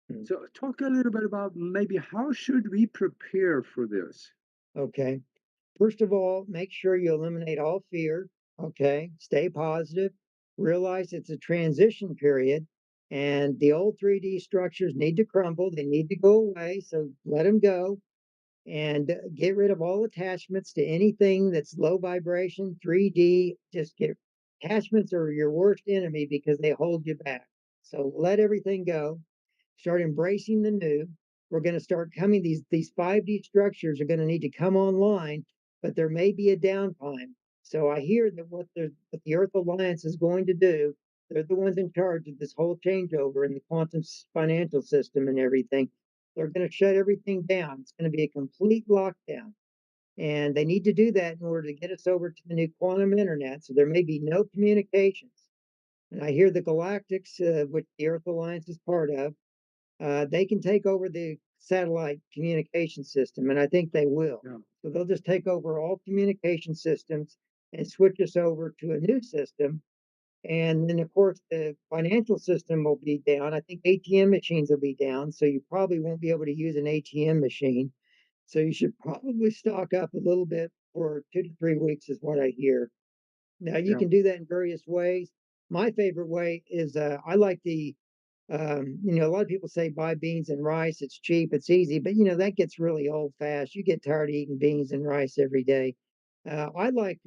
Hmm. So talk a little bit about maybe how should we prepare for this? Okay. First of all, make sure you eliminate all fear. Okay. Stay positive. Realize it's a transition period and the old 3D structures need to crumble. They need to go away. So let them go and get rid of all attachments to anything that's low vibration, 3D. Just get attachments are your worst enemy because they hold you back. So let everything go. Start embracing the new. We're going to start coming, these 5D structures are going to need to come online, but there may be a downtime. So I hear that what the Earth Alliance is going to do, they're the ones in charge of this whole changeover in the quantum financial system and everything. They're going to shut everything down. It's going to be a complete lockdown. And they need to do that in order to get us over to the new quantum internet. So there may be no communications. And I hear the Galactics, which the Earth Alliance is part of, they can take over the satellite communication system, and I think they will. Yeah, So they'll just take over all communication systems and switch us over to a new system. And then, of course, the financial system will be down. I think ATM machines will be down, so you probably won't be able to use an ATM machine. So you should probably stock up a little bit for 2 to 3 weeks, is what I hear. Now you yeah, can do that in various ways. My favorite way is I like the a lot of people say buy beans and rice. It's cheap, it's easy, but that gets really old fast. You get tired of eating beans and rice every day. I like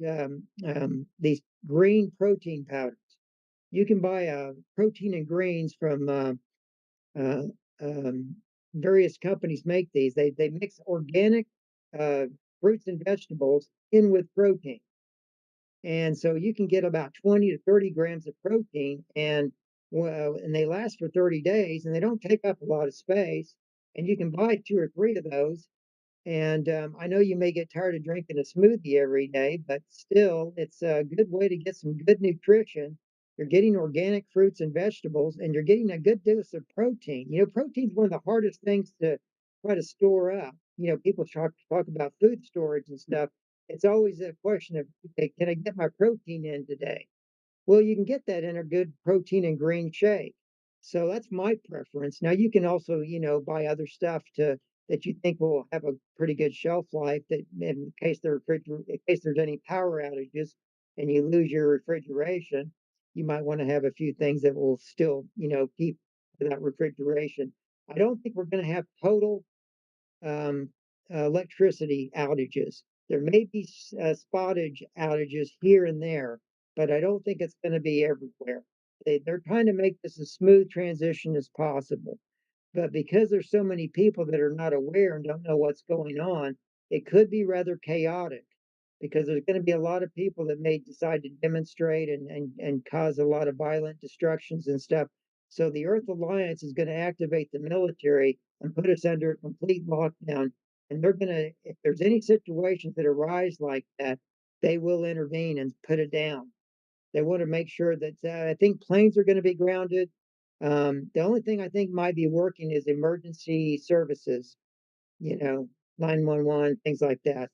these green protein powders. You can buy protein and greens from uh, um, various companies make these. They mix organic uh, fruits and vegetables in with protein. And so you can get about 20 to 30 grams of protein and well, and they last for 30 days and they don't take up a lot of space. And you can buy 2 or 3 of those. And I know you may get tired of drinking a smoothie every day, but still, it's a good way to get some good nutrition. You're getting organic fruits and vegetables, and you're getting a good dose of protein. Protein's one of the hardest things to try to store up. People talk about food storage and stuff. It's always a question of, okay, can I get my protein in today? Well, you can get that in a good protein and green shake. So that's my preference. Now you can also, buy other stuff to that you think will have a pretty good shelf life that in case there's any power outages and you lose your refrigeration, you might want to have a few things that will still, keep that refrigeration. I don't think we're going to have total um, electricity outages. There may be spottage outages here and there, but I don't think it's going to be everywhere. They're trying to make this as smooth transition as possible. But because there's so many people that are not aware and don't know what's going on, it could be rather chaotic because there's going to be a lot of people that may decide to demonstrate and cause a lot of violent destructions and stuff. So the Earth Alliance is going to activate the military and put us under a complete lockdown and they're gonna, if there's any situations that arise like that, they will intervene and put it down. They want to make sure that I think planes are going to be grounded. The only thing I think might be working is emergency services, you know, 911, things like that.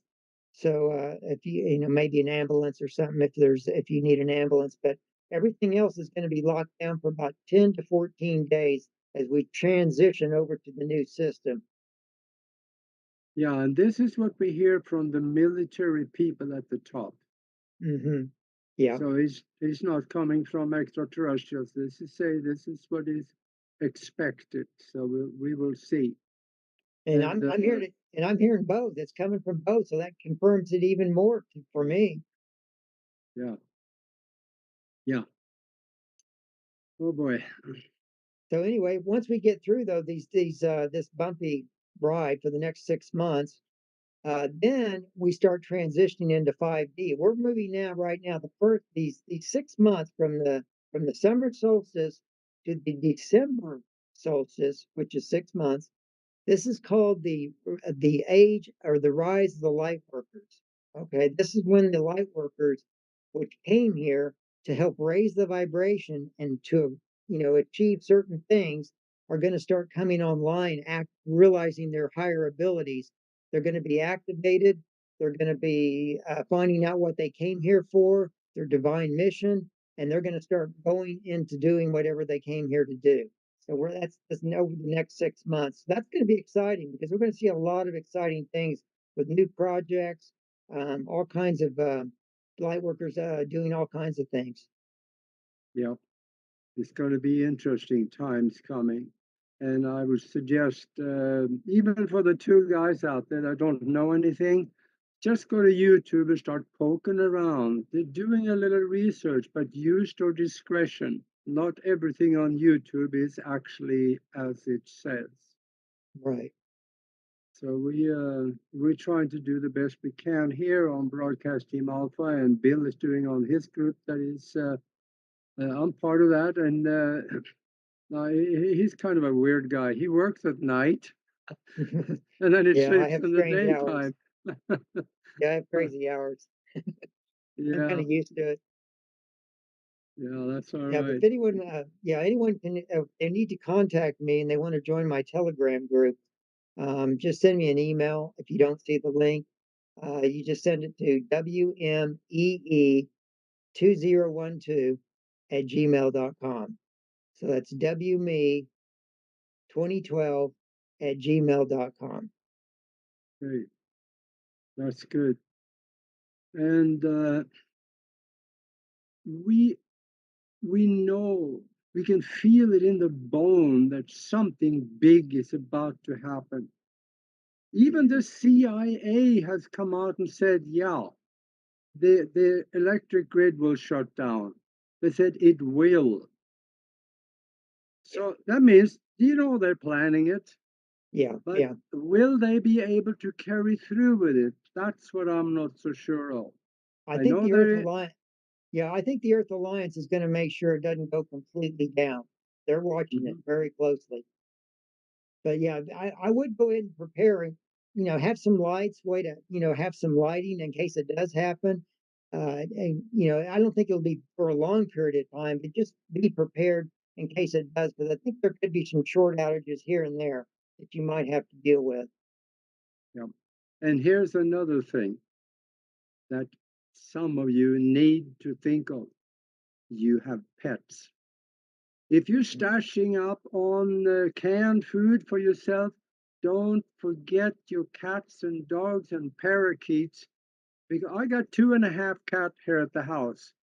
So if you know maybe an ambulance or something if you need an ambulance, but everything else is going to be locked down for about 10 to 14 days as we transition over to the new system. Yeah, and this is what we hear from the military people at the top. Hmm. Yeah, So he's not coming from extraterrestrials. This is what is expected. So we will see. and And I'm hearing it, and I'm hearing both. It's coming from both, so that confirms it even more for me. yeah, yeah. Oh boy. So anyway, once we get through though these this bumpy ride for the next 6 months, then we start transitioning into 5D. We're moving now, right now, the first these 6 months from the summer solstice to the December solstice, which is 6 months. This is called the age or the rise of the light workers. Okay, this is when the light workers, which came here to help raise the vibration and to achieve certain things, are going to start coming online, realizing their higher abilities. They're going to be activated. They're going to be finding out what they came here for, their divine mission, and they're going to start going into doing whatever they came here to do. So that's over the next 6 months. That's going to be exciting because we're going to see a lot of exciting things with new projects, all kinds of light workers doing all kinds of things. Yeah, it's going to be interesting times coming. And I would suggest, even for the two guys out there that don't know anything, just go to YouTube and start poking around. They're doing a little research, but use your discretion. Not everything on YouTube is actually as it says. Right. So we're trying to do the best we can here on Broadcast Team Alpha, and Bill is doing on his group. That is, I'm part of that, and no, he's kind of a weird guy. He works at night and then he Yeah, I sleeps have in the strange hours. daytime. Yeah, I have crazy hours. I'm kind Yeah, of used to it. yeah, that's all Yeah, but if right. anyone, anyone can, they need to contact me and they want to join my Telegram group, just send me an email. If you don't see the link, you just send it to WMEE2012 at gmail.com. So that's WME2012 at gmail.com. Great, that's good. And we we know we can feel it in the bone that something big is about to happen. Even the CIA has come out and said, yeah, the electric grid will shut down. They said it will. So that means, they're planning it, Yeah, but yeah. will they be able to carry through with it? That's what I'm not so sure of. I I think know the Earth they, Alliance, yeah, I think the Earth Alliance is going to make sure it doesn't go completely down. They're watching it mhm, very closely. But yeah, I would go ahead and prepare and have some lights, way to have some lighting in case it does happen. And I don't think it'll be for a long period of time, but just be prepared in case it does, because I think there could be some short outages here and there that you might have to deal with. yeah. And here's another thing that some of you need to think of. You have pets. If you're stashing up on canned food for yourself, don't forget your cats and dogs and parakeets. Because I got two and a half cat here at the house.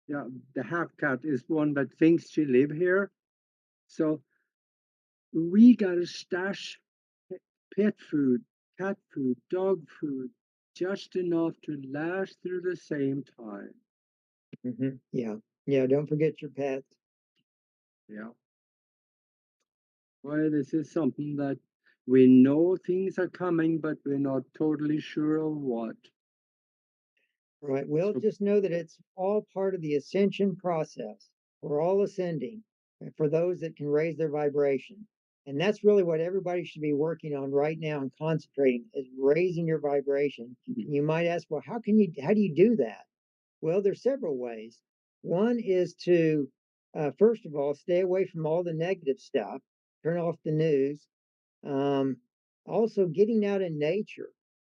Yeah, the half cat is one that thinks she live here. So we got to stash pet food, cat food, dog food, just enough to last through the same time. Yeah, yeah. Don't forget your pets. Yeah. Well, this is something that we know things are coming, but we're not totally sure of what. Right. Well, So, just know that it's all part of the ascension process. We're all ascending for those that can raise their vibration. And that's really what everybody should be working on right now and concentrating is raising your vibration. Mhm. And you might ask, well, how do you do that? Well, there's several ways. One is to, first of all, stay away from all the negative stuff, turn off the news. Um, Also, getting out in nature.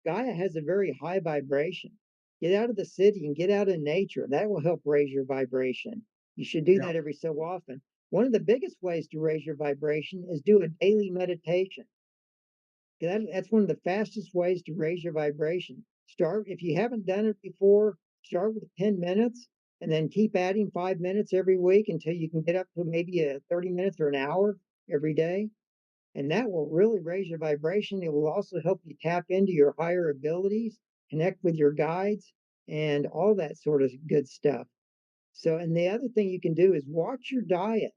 Gaia has a very high vibration. Get out of the city and get out in nature. That will help raise your vibration. You should do Yeah. that every so often. One of the biggest ways to raise your vibration is do a daily meditation. That's one of the fastest ways to raise your vibration. Start, if you haven't done it before, start with 10 minutes and then keep adding 5 minutes every week until you can get up to maybe a 30 minutes or an hour every day. And that will really raise your vibration. It will also help you tap into your higher abilities, connect with your guides, and all that sort of good stuff. So, and the other thing you can do is watch your diet.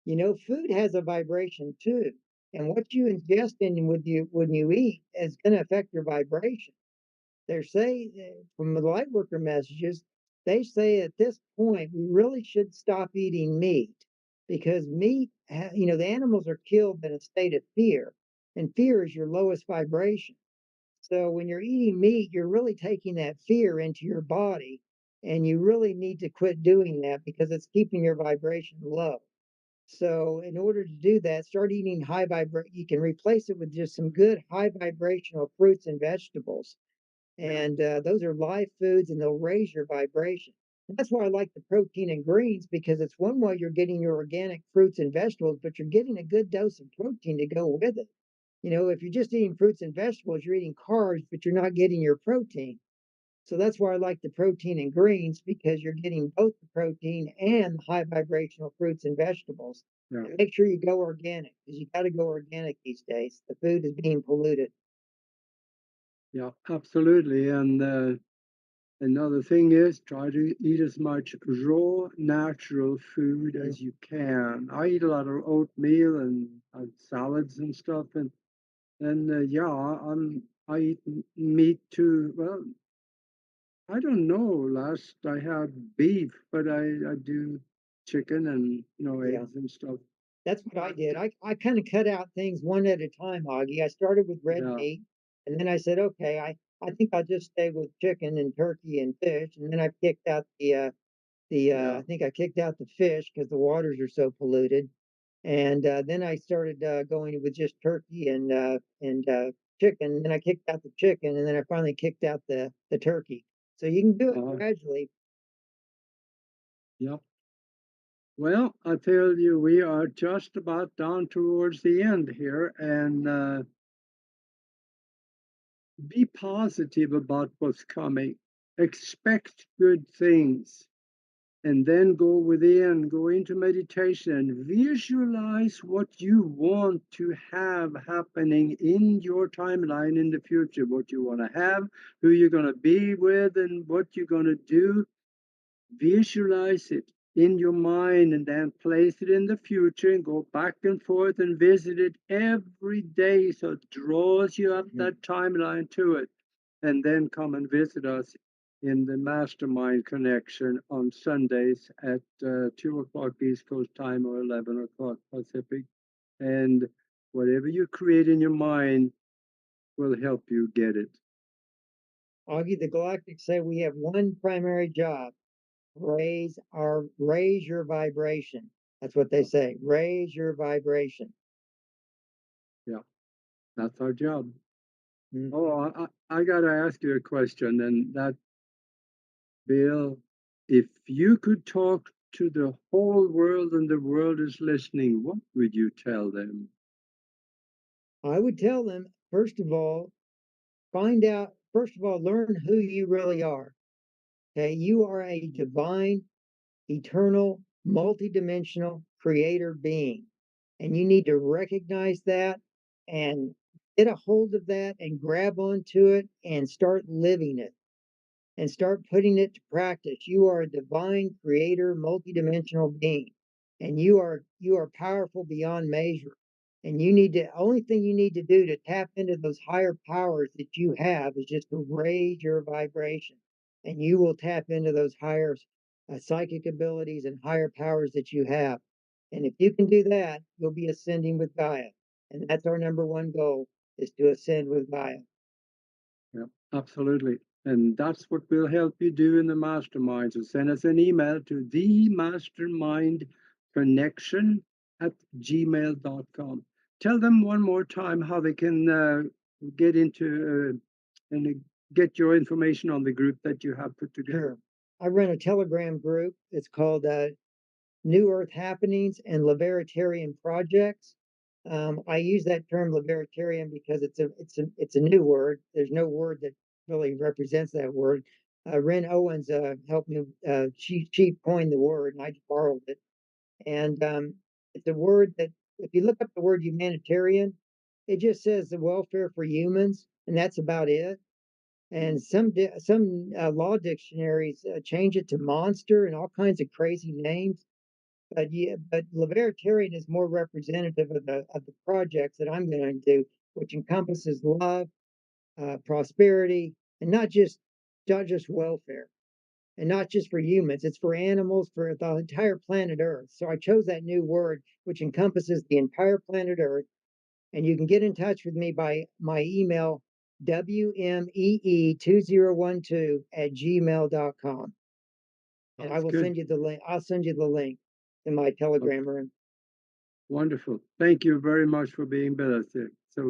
You know, food has a vibration too. And what you ingest in with you when you eat is going to affect your vibration. They say from the lightworker messages, they say at this point we really should stop eating meat because meat, the animals are killed in a state of fear, and fear is your lowest vibration. So when you're eating meat, you're really taking that fear into your body, and you really need to quit doing that because it's keeping your vibration low. So in order to do that, start eating high vibration. You can replace it with just some good high vibrational fruits and vegetables, and those are live foods and they'll raise your vibration. And that's why I like the protein and greens because it's one way you're getting your organic fruits and vegetables, but you're getting a good dose of protein to go with it. You know, if you're just eating fruits and vegetables, you're eating carbs, but you're not getting your protein. So that's why I like the protein and greens because you're getting both the protein and the high vibrational fruits and vegetables. Yeah. And make sure you go organic because you got to go organic these days. The food is being polluted. Yeah, absolutely. And another thing is try to eat as much raw, natural food Mm. as you can. I eat a lot of oatmeal and salads and stuff, and yeah, I eat meat too. Well, I don't know. Last I had beef, but I do chicken and Yeah. eggs and stuff. That's what I did. I kind of cut out things one at a time, Augie. I started with red Yeah, meat, and then I said, okay, I think I'll just stay with chicken and turkey and fish. And then I kicked out yeah. I think I kicked out the fish because the waters are so polluted. And then I started going with just turkey and chicken. And then I kicked out the chicken, and then I finally kicked out the turkey. So you can do it Uh, gradually. yeah. Well, I tell you, we are just about down towards the end here, and be positive about what's coming. Expect good things, and then go within, go into meditation, visualize what you want to have happening in your timeline in the future, what you want to have, who you're going to be with, and what you're going to do. Visualize it in your mind and then place it in the future and go back and forth and visit it every day so it draws you up Mhm. that timeline to it. And then come and visit us in the mastermind connection on Sundays at 2 o'clock East Coast time or 11 o'clock Pacific. And whatever you create in your mind will help you get it. Augie, the Galactics say we have one primary job: raise your vibration. That's what they Yeah, say. Raise your vibration. yeah, that's our job. Mm. Oh, I got to ask you a question, and that, Bill, if you could talk to the whole world and the world is listening, what would you tell them? I would tell them, first of all, learn who you really are. Okay, you are a divine, eternal, multidimensional creator being. And you need to recognize that and get a hold of that and grab onto it and start living it and start putting it to practice. You are a divine creator, multidimensional being, and you are powerful beyond measure. And you need to only thing you need to do to tap into those higher powers that you have is just to raise your vibration, and you will tap into those higher psychic abilities and higher powers that you have. And if you can do that, you'll be ascending with Gaia. And that's our number one goal, is to ascend with Gaia. Yeah, absolutely. And that's what we'll help you do in the mastermind. So send us an email to themastermindconnection@gmail.com. Tell them one more time how they can get into and get your information on the group that you have put together. Sure. I run a Telegram group. It's called New Earth Happenings and Libertarian Projects. I use that term libertarian because it's a new word. There's no word that really represents that word. Ren Owens helped me. She coined the word, and I just borrowed it. And it's a word that, if you look up the word humanitarian, it just says the welfare for humans, and that's about it. And some law dictionaries change it to monster and all kinds of crazy names. But yeah, but libertarian is more representative of the projects that I'm going to do, which encompasses love, prosperity, and not just welfare, and not just for humans. It's for animals, for the entire planet Earth. So I chose that new word, which encompasses the entire planet Earth. And you can get in touch with me by my email, wmee2012@gmail.com. And I That's will good. send you the link. I'll send you the link to my Okay. Telegram room. Wonderful. Thank you very much for being with us here. So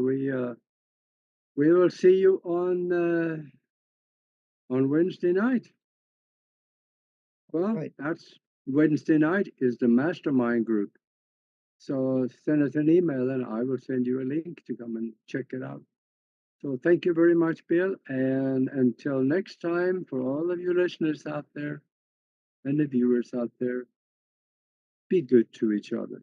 we will see you on Wednesday night. Well, Right. that's Wednesday night is the mastermind group. So send us an email and I will send you a link to come and check it out. So thank you very much, Bill. And until next time, for all of you listeners out there and the viewers out there, be good to each other.